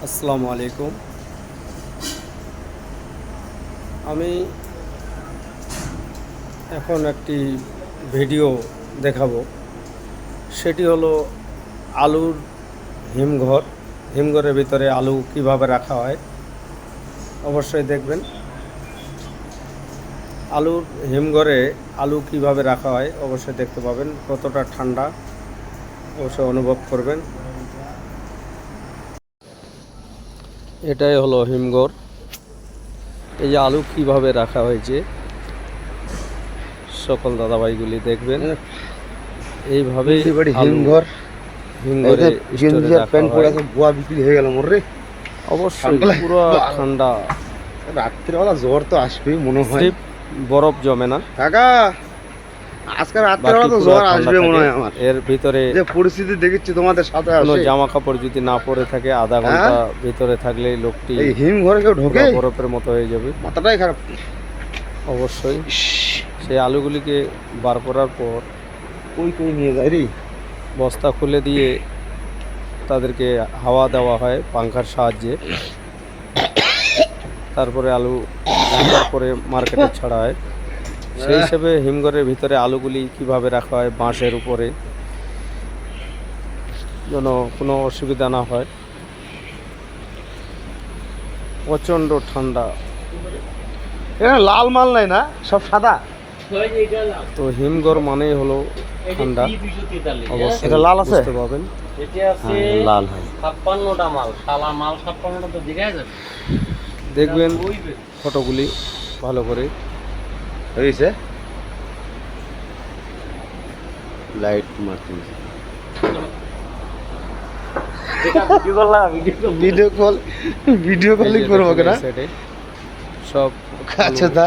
আসসালামু আলাইকুম। আমি এখন একটি ভিডিও দেখাবো। সেটি হলো আলুর হিমঘর। হিমঘরের ভিতরে আলু কিভাবে রাখা হয় অবশ্যই দেখবেন। আলুর হিমঘরে আলু কিভাবে রাখা হয় অবশ্যই দেখতে পাবেন। কতটা ঠান্ডা অবশ্যই অনুভব করবেন। এটাই হলো হিমঘর। এই যে আলু কিভাবে রাখা হয়েছে সকল দাদাভাইগুলি দেখবেন। এইভাবে হিমঘর হিমঘরে স্টোরে রাখা হয়। বুয়া বিক্রি হয়ে গেল মোর রে। অবশ্যই পুরো ঠান্ডা। রাত্রিবেলা জ্বর তো আসবেই মনে হয়। স্লিপ বরফ জমে না কাকা আজকে রাত্রিবেলা বাকি তো পুরো জ্বর ঠান্ডা আসবে মনে থাকে। হয় আমার। এর ভিতরে যে পরিস্থিতি দেখেছি তোমাদের সাথে কোনো আসে। জামা কাপড় যদি না পরে থাকে আধা ঘন্টা ভিতরে থাকলেই লোকটি এই হিমঘরে কেউ ঢোকে? পুরো বরফের মতো হয়ে যাবে। মাথাটাই খারাপ। অবশ্যই সেই আলুগুলিকে বার করার পর কই কই নিয়ে যায় রে? বস্তা খুলে দিয়ে তাদেরকে হাওয়া দেওয়া হয় পাংখার সাহায্যে। তারপরে আলু ঠান্ডার পরে মার্কেটে ছাড়া হয়। সেই হিসেবে হিমঘরের ভিতরে আলুগুলি কিভাবে রাখা হয় বাঁশের উপরে, যেন কোনো অসুবিধা না হয়। প্রচণ্ড ঠান্ডা। এখানে লাল মাল নাই না, সব সাদা। তো হিমঘর মানেই হলো ঠান্ডা। অবশ্যই এটা লাল আছে? বুঝতে পাবেন। লাল হয়। 56টা মাল, শালা মাল 56টা তো দেখা যায়। দেখবেন ফটোগুলি ভালো করে। হয়েছে লাইট মারতে ভিডিও কলিং করবো কেনা সব আচ্ছা তা